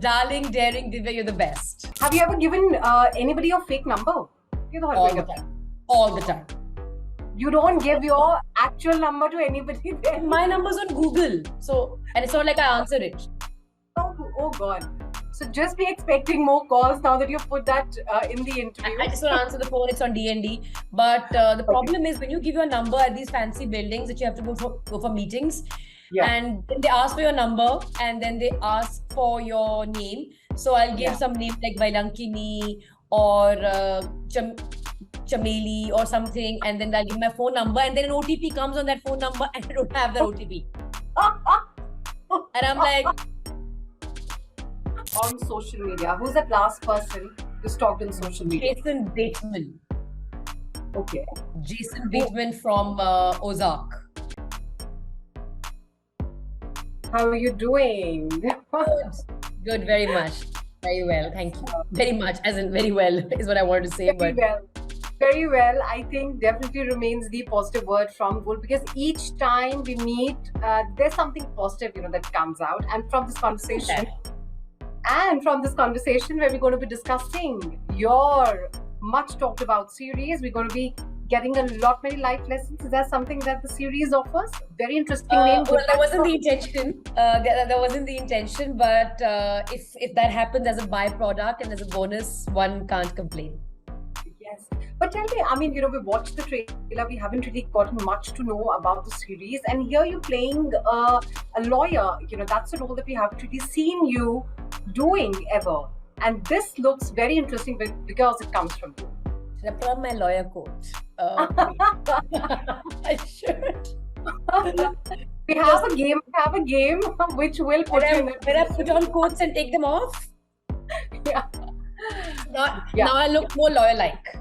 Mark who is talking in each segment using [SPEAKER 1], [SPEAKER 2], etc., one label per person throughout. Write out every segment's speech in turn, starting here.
[SPEAKER 1] darling, daring Divya, you're the best.
[SPEAKER 2] Have you ever given anybody your fake number?
[SPEAKER 1] All the time. All the time.
[SPEAKER 2] You don't give your actual number to anybody there?
[SPEAKER 1] My number's on Google. So, and it's not like I answered it.
[SPEAKER 2] Oh God. So just be expecting more calls now that you've put that in the interview.
[SPEAKER 1] I just want to answer the phone. It's on D&D. But the problem is when you give your number at these fancy buildings that you have to go for meetings, and then they ask for your number and then they ask for your name. So I'll give some name like Vailankini or Chameli or something, and then I'll give my phone number, and then an OTP comes on that phone number and I don't have the OTP. And I'm like...
[SPEAKER 2] On social media, who's that last person you stalked on social media?
[SPEAKER 1] Jason Bateman.
[SPEAKER 2] Okay.
[SPEAKER 1] Jason Bateman from Ozark.
[SPEAKER 2] How are you doing?
[SPEAKER 1] Good, very much. Very well, thank you. Very much, as in very well is what I wanted to say.
[SPEAKER 2] Very well. I think definitely remains the positive word from Gul, because each time we meet, there's something positive, that comes out. And from this conversation, where we're going to be discussing your much talked about series, we're going to be getting a lot many life lessons. Is that something that the series offers? Very interesting name.
[SPEAKER 1] Well, that wasn't the intention. That wasn't the intention. But if that happens as a byproduct and as a bonus, one can't complain.
[SPEAKER 2] Yes. But tell me, we watched the trailer. We haven't really gotten much to know about the series. And here you're playing a lawyer. That's a role that we haven't really seen you doing ever. And this looks very interesting because it comes from you.
[SPEAKER 1] Should I put on my lawyer coat? I should.
[SPEAKER 2] We have a game which will put you in
[SPEAKER 1] when I put on coats and take them off.
[SPEAKER 2] Yeah.
[SPEAKER 1] Now I look more lawyer-like.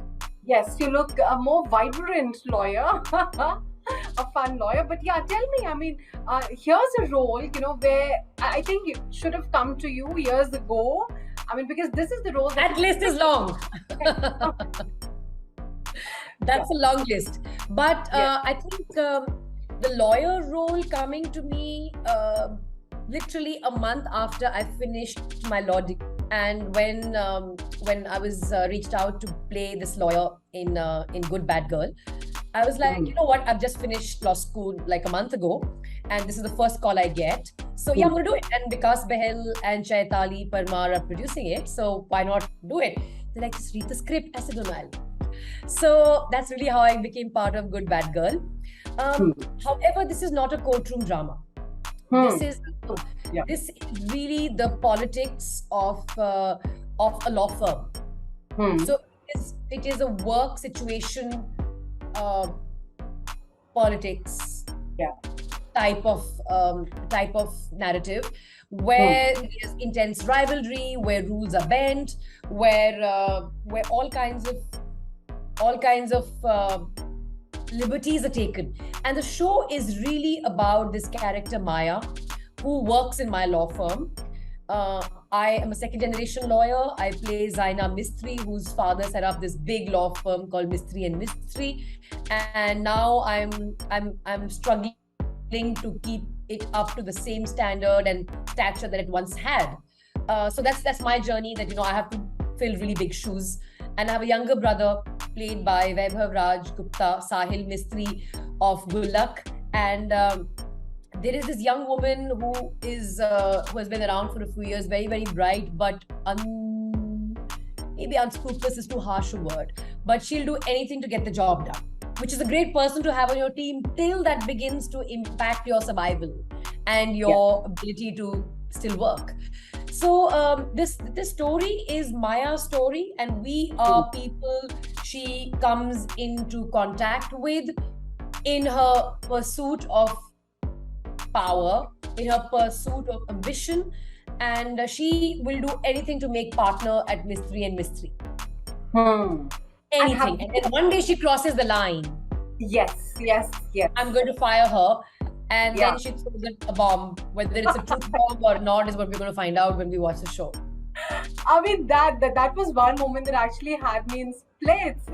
[SPEAKER 2] Yes, you look a more vibrant lawyer, a fun lawyer. But yeah, tell me, here's a role, where I think it should have come to you years ago. Because this is the role
[SPEAKER 1] that list is long. That's a long list. But I think the lawyer role coming to me literally a month after I finished my law degree. And when I was reached out to play this lawyer in Good Bad Girl, I was like, you know what? I've just finished law school like a month ago, and this is the first call I get. So yeah, I'm gonna do it. And Vikas Behel and Chaitali Parmar are producing it, so why not do it? They're like, just read the script. I said, no, I'll. So that's really how I became part of Good Bad Girl. However, this is not a courtroom drama. This is really the politics of a law firm. So it is a work situation politics type of narrative, where there's intense rivalry, where rules are bent, where all kinds of liberties are taken. And the show is really about this character Maya, who works in my law firm. I am a second generation lawyer. I play Zaina Mistry, whose father set up this big law firm called Mistry and Mistry. And now I'm struggling to keep it up to the same standard and stature that it once had. So that's my journey, that I have to fill really big shoes. And I have a younger brother played by Vaibhav Raj Gupta, Sahil Mistry of Gulak. And there is this young woman who has been around for a few years, very, very bright, but maybe unscrupulous is too harsh a word. But she'll do anything to get the job done, which is a great person to have on your team till that begins to impact your survival and your ability to still work. So this story is Maya's story, and we are people she comes into contact with in her pursuit of power, in her pursuit of ambition, and she will do anything to make partner at Mistry and Mistry. Anything. And then one day she crosses the line.
[SPEAKER 2] Yes.
[SPEAKER 1] I'm going to fire her. And then she throws a bomb. Whether it's a truth bomb or not is what we're going to find out when we watch the show.
[SPEAKER 2] That was one moment that actually had me in splits.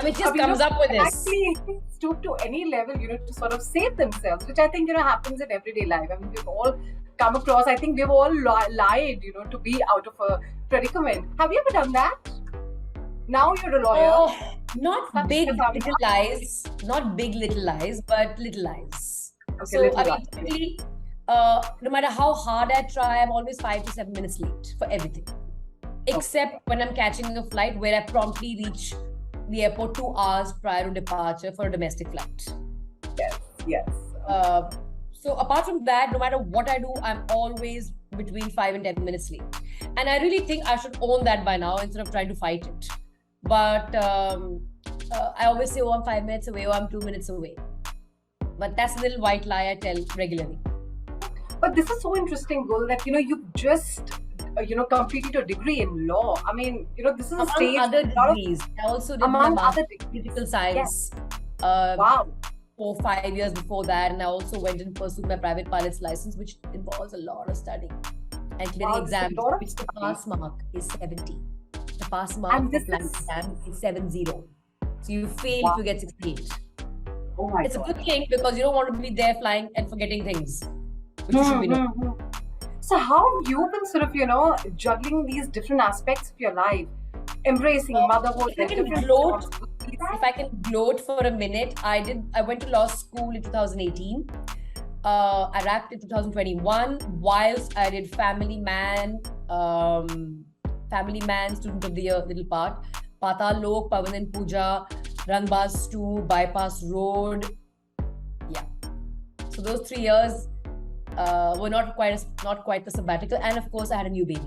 [SPEAKER 1] It just comes up with this.
[SPEAKER 2] Actually stoop to any level, to sort of save themselves, which I think, happens in everyday life. We've all come across. I think we've all lied, to be out of a predicament. Have you ever done that? Now you're a lawyer.
[SPEAKER 1] Not big little lies, not big little lies, but little lies.
[SPEAKER 2] Okay,
[SPEAKER 1] so I mean, typically, no matter how hard I try, I'm always 5 to 7 minutes late for everything, except when I'm catching a flight where I promptly reach the airport 2 hours prior to departure for a domestic flight.
[SPEAKER 2] Yes.
[SPEAKER 1] So apart from that, no matter what I do, I'm always between 5 and 10 minutes late. And I really think I should own that by now instead of trying to fight it. But I always say, oh, I'm 5 minutes away, or I'm 2 minutes away. But that's a little white lie I tell regularly.
[SPEAKER 2] But this is so interesting, Gul, that, you've just, completed a degree in law. I mean, this is
[SPEAKER 1] among
[SPEAKER 2] a stage...
[SPEAKER 1] other degrees. I also did my master's in political science.
[SPEAKER 2] Yes. Wow.
[SPEAKER 1] 4 or 5 years before that, and I also went and pursued my private pilot's license, which involves a lot of studying and clearing exams, which the pass mark is 70. The pass mark for flying exam is 70. So you fail if you get 68.
[SPEAKER 2] Oh my
[SPEAKER 1] it's
[SPEAKER 2] God.
[SPEAKER 1] A good thing because you don't want to be there flying and forgetting things, which you should be doing.
[SPEAKER 2] So how have you been sort of, juggling these different aspects of your life, embracing motherhood?
[SPEAKER 1] If I can gloat for a minute, I went to law school in 2018. I wrapped in 2021 whilst I did Family Man, Student of the Year, little part, Patal Lok, Pavan and Pooja, Rangbaz 2, Bypass Road. Yeah. So those 3 years were not quite the sabbatical, and of course I had a new baby.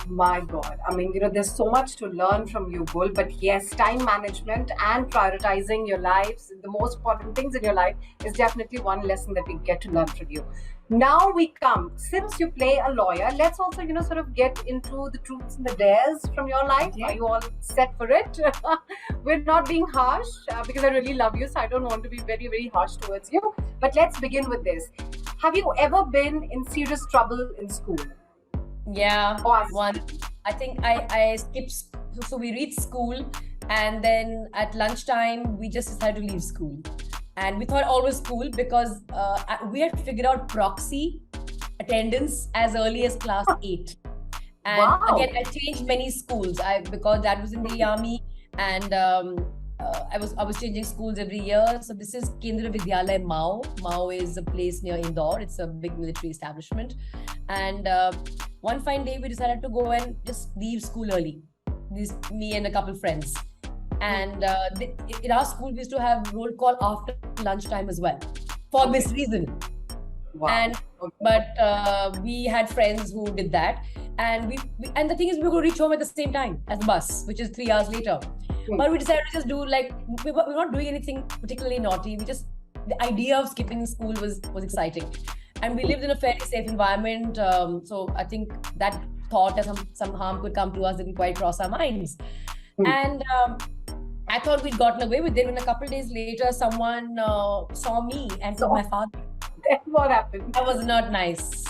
[SPEAKER 2] My God. I mean, there's so much to learn from you, Gul. But yes, time management and prioritizing your lives, the most important things in your life, is definitely one lesson that we get to learn from you. Now we come, since you play a lawyer, let's also, sort of get into the truths and the dares from your life. Are you all set for it? We're not being harsh because I really love you, so I don't want to be very, very harsh towards you. But let's begin with this. Have you ever been in serious trouble in school?
[SPEAKER 1] Yeah, one. I think I skipped. So we reached school, and then at lunchtime we just decided to leave school, and we thought all was cool because we had figured out proxy attendance as early as class 8. And again, I changed many schools. Because Dad was in the army, and I was changing schools every year. So this is Kendra Vidyalaya Mao. Mao is a place near Indore. It's a big military establishment, and one fine day we decided to go and just leave school early. Me and a couple friends. And in our school we used to have roll call after lunchtime as well, for this reason. Wow. But we had friends who did that, and and the thing is we were going to reach home at the same time as the bus, which is 3 hours later. But we decided to just do we were not doing anything particularly naughty. The idea of skipping school was exciting. And we lived in a fairly safe environment. So I think that thought that some harm could come to us didn't quite cross our minds. And I thought we'd gotten away with it when a couple of days later, someone saw me and told my father.
[SPEAKER 2] Then what happened?
[SPEAKER 1] That was not nice.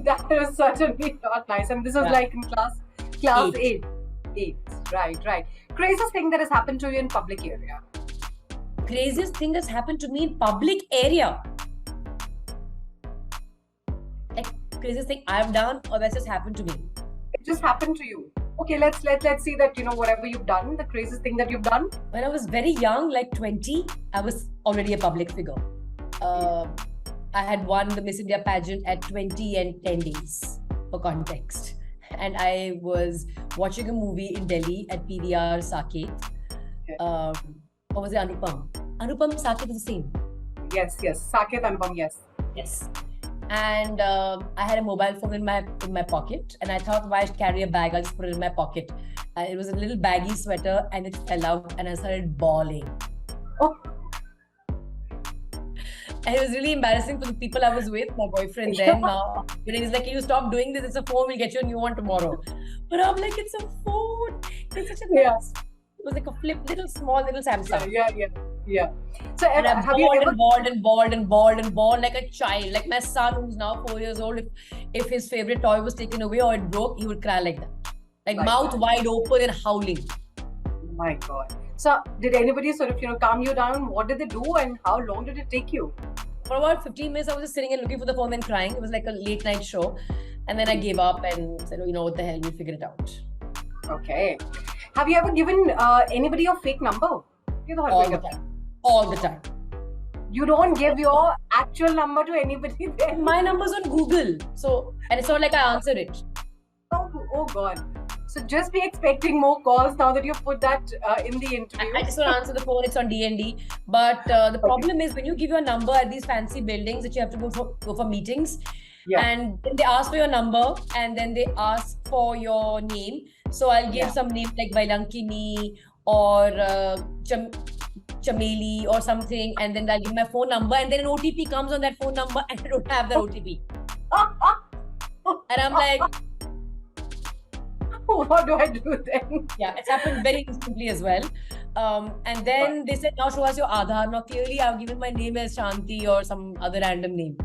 [SPEAKER 2] That was certainly not nice. And this was in class 8. Right. Craziest thing that has happened to you in public area?
[SPEAKER 1] Craziest thing that's happened to me in public area? Craziest thing I've done, or that's just happened to me?
[SPEAKER 2] It just happened to you. Okay, let's see that, whatever you've done, the craziest thing that you've done.
[SPEAKER 1] When I was very young, like 20, I was already a public figure. I had won the Miss India pageant at 20 and 10 days, for context. And I was watching a movie in Delhi at PVR Saket. Okay. Or was it Anupam? Anupam Saket is the same.
[SPEAKER 2] Yes. Saket Anupam, yes.
[SPEAKER 1] Yes. And I had a mobile phone in my pocket, and I thought, why carry a bag? I'll just put it in my pocket. It was a little baggy sweater, and it fell out, and I started bawling.
[SPEAKER 2] Oh.
[SPEAKER 1] And it was really embarrassing for the people I was with, my boyfriend then. Now, he's like, can you stop doing this? It's a phone. We'll get you a new one tomorrow. But I'm like, it's a phone. It's such a nice. It was like a little Samsung.
[SPEAKER 2] Yeah. So
[SPEAKER 1] and I bawled like a child. Like my son, who's now 4 years old, if his favorite toy was taken away or it broke, he would cry like that. Like mouth wide open and howling.
[SPEAKER 2] My God. So did anybody sort of, calm you down? What did they do and how long did it take you?
[SPEAKER 1] for about 15 minutes, I was just sitting and looking for the phone and crying. It was like a late night show. And then I gave up and said, oh, you know what the hell, we'll figure it out.
[SPEAKER 2] Okay. Have you ever given anybody your fake number?
[SPEAKER 1] All the time. All the time.
[SPEAKER 2] You don't give your actual number to anybody there?
[SPEAKER 1] My number's on Google. So, and it's not like I answered it.
[SPEAKER 2] Oh God. So just be expecting more calls now that you've put that in the interview.
[SPEAKER 1] I just want to answer the phone. It's on D&D. But the problem is when you give your number at these fancy buildings that you have to go for meetings, and then they ask for your number and then they ask for your name. So I'll give some name like Vailankini or Chameli or something, and then I'll give my phone number, and then an OTP comes on that phone number and I don't have the OTP. And I'm like,
[SPEAKER 2] what do I do then?
[SPEAKER 1] Yeah, it's happened very instantly as well. And then they said, now show us your Aadhaar. Now clearly I've given my name as Shanti or some other random name.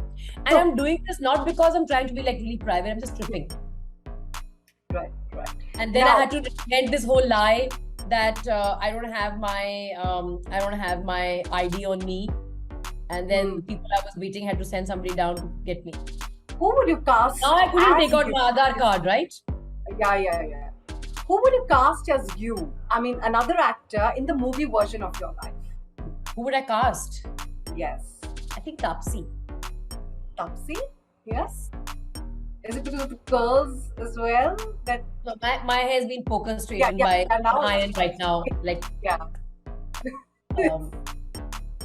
[SPEAKER 1] And I'm doing this not because I'm trying to be like really private, I'm just tripping.
[SPEAKER 2] Right.
[SPEAKER 1] And then I had to invent this whole lie that I don't have my ID on me. And then the people I was meeting had to send somebody down to get me.
[SPEAKER 2] Who would you cast?
[SPEAKER 1] Now I couldn't take out my Aadhaar card, right?
[SPEAKER 2] Yeah. Who would you cast as you? I mean, another actor in the movie version of your life.
[SPEAKER 1] Who would I cast?
[SPEAKER 2] Yes.
[SPEAKER 1] I think Taapsee.
[SPEAKER 2] Taapsee? Yes. Is it because of the curls as well? That
[SPEAKER 1] no, my hair has been focus straightened by iron right now. Like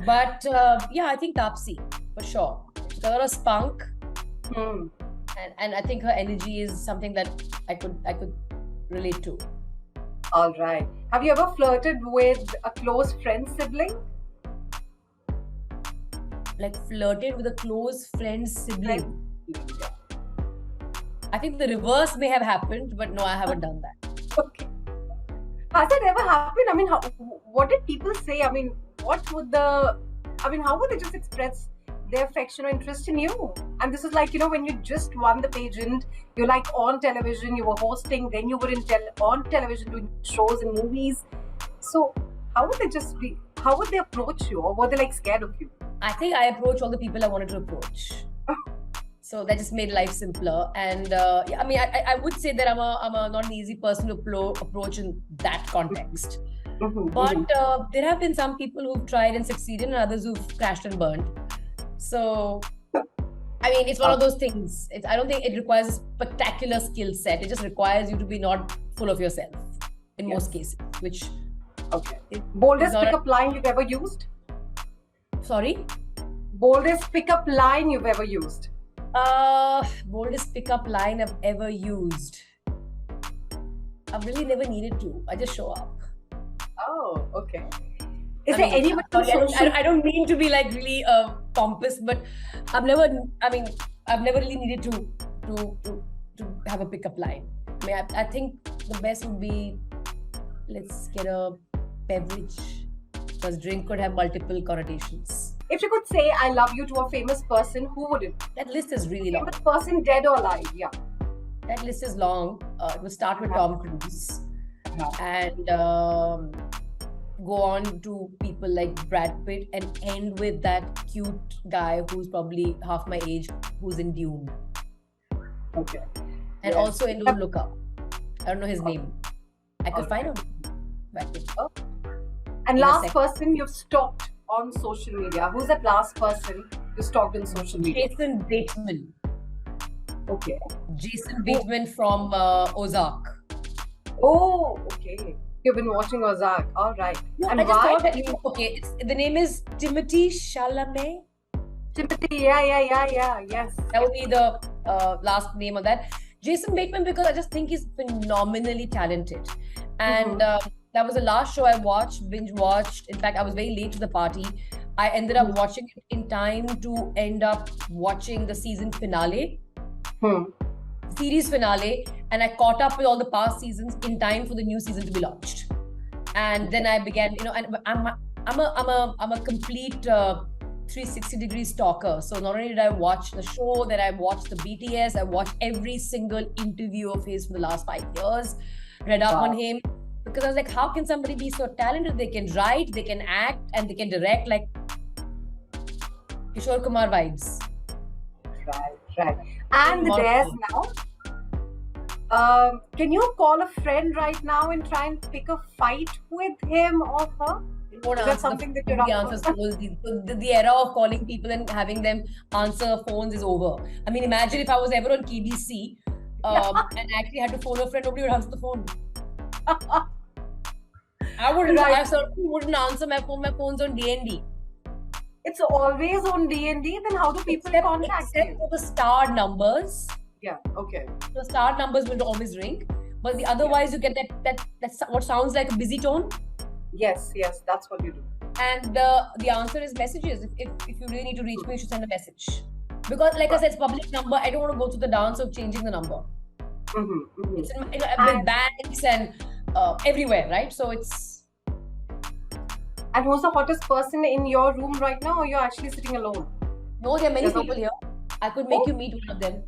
[SPEAKER 1] but I think Taapsee for sure. She's got a spunk. And I think her energy is something that I could relate to.
[SPEAKER 2] All right. Have you ever flirted with a close friend sibling?
[SPEAKER 1] Like flirted with a close friend sibling? I think the reverse may have happened, but no, I haven't done that.
[SPEAKER 2] Okay. Has that ever happened? I mean, what did people say? I mean, how would they just express their affection or interest in you? And this is like, when you just won the pageant, you're like on television, you were hosting, then you were on television doing shows and movies. So how would they approach you, or were they like scared of you?
[SPEAKER 1] I think I approached all the people I wanted to approach. So that just made life simpler. And I would say that I'm a not an easy person to approach in that context. But there have been some people who've tried and succeeded and others who've crashed and burned. So, I mean, it's one of those things. I don't think it requires a spectacular skill set. It just requires you to be not full of yourself in most cases, which...
[SPEAKER 2] Okay. Boldest pickup line you've ever used?
[SPEAKER 1] Sorry?
[SPEAKER 2] Boldest pickup line you've ever used?
[SPEAKER 1] Boldest pickup line I've ever used. I've really never needed to. I just show up.
[SPEAKER 2] Oh, okay. Is there anyone?
[SPEAKER 1] I don't mean to be like really pompous, but I've never really needed to have a pickup line. I mean, I think the best would be, let's get a beverage, because drink could have multiple connotations.
[SPEAKER 2] If you could say I love you to a famous person, who would it be?
[SPEAKER 1] That list is really long.
[SPEAKER 2] Famous person, dead or alive? Yeah.
[SPEAKER 1] That list is long. It will start with Tom Cruise and go on to people like Brad Pitt and end with that cute guy who's probably half my age, who's in Dune.
[SPEAKER 2] Okay.
[SPEAKER 1] And also in Don't Look Up. I don't know his name. I could find out.
[SPEAKER 2] And last person you've stalked on social media. Who's that last person you stalked on social media?
[SPEAKER 1] Jason Bateman.
[SPEAKER 2] Okay.
[SPEAKER 1] Jason Bateman from Ozark.
[SPEAKER 2] Oh, okay. You've been watching Ozark. All right.
[SPEAKER 1] No, and I just thought that the name is Timothy Chalamet.
[SPEAKER 2] Timothy, yeah. Yes.
[SPEAKER 1] That would be the last name of that. Jason Bateman, because I just think he's phenomenally talented. And that was the last show I binge watched. In fact, I was very late to the party. I ended up watching it in time to end up watching the season finale. Series finale, and I caught up with all the past seasons in time for the new season to be launched. And then I began, and I'm a complete 360-degree stalker. So not only did I watch the show, then I watched the BTS, I watched every single interview of his for the last 5 years, read up on him, because I was like, how can somebody be so talented? They can write, they can act, and they can direct. Like, Kishore Kumar vibes.
[SPEAKER 2] Right. And the dares now. Can you call a friend right now and try and pick a fight with him or her? Is that something that you're up for?
[SPEAKER 1] The era of calling people and having them answer phones is over. I mean, imagine if I was ever on KBC and actually had to phone a friend, nobody would answer the phone. I certainly wouldn't answer my phone. My phone's on DND.
[SPEAKER 2] It's always on DND. Then how do people contact you?
[SPEAKER 1] Except for the starred numbers.
[SPEAKER 2] Yeah. Okay.
[SPEAKER 1] The starred numbers will always ring, but otherwise you get that what sounds like a busy tone.
[SPEAKER 2] Yes, that's what you do.
[SPEAKER 1] And the answer is messages. If you really need to reach me, you should send a message. Because, like I said, it's public number. I don't want to go through the dance of changing the number. It's with banks and everywhere, right? So it's.
[SPEAKER 2] And who's the hottest person in your room right now, or you're actually sitting alone?
[SPEAKER 1] No, there are many people here. I could make you meet one of them.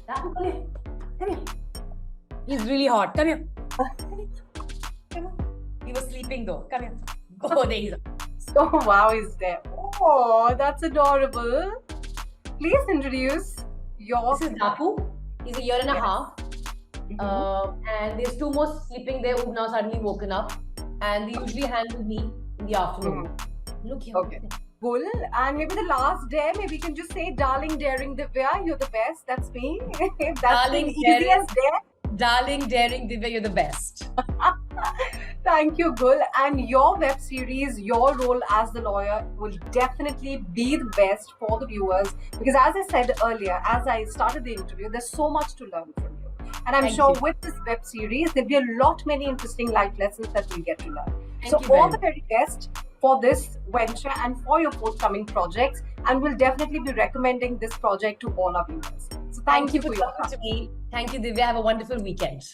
[SPEAKER 1] Come here. He's really hot. Come here. He was sleeping though. Come here. Oh, there he is.
[SPEAKER 2] Oh, wow, he's there. Oh, that's adorable. Please introduce your...
[SPEAKER 1] This is Dapu. He's a year and a half. And there's two more sleeping there who've now suddenly woken up. And they usually hang with me in the afternoon. Look here.
[SPEAKER 2] Okay. Gul, and maybe the last dare, maybe you can just say, darling, daring Divya, you're the best. That's me. That's
[SPEAKER 1] darling,
[SPEAKER 2] the easiest dare.
[SPEAKER 1] Darling, daring Divya, you're the best.
[SPEAKER 2] Thank you, Gul. And your web series, your role as the lawyer will definitely be the best for the viewers. Because as I said earlier, as I started the interview, there's so much to learn from you. And I'm sure with this web series, there'll be a many interesting life lessons that we'll get to learn. So all the very best for this venture and for your forthcoming projects. And we'll definitely be recommending this project to all our viewers. So thank you for your time.
[SPEAKER 1] Thank you, Divya. Have a wonderful weekend.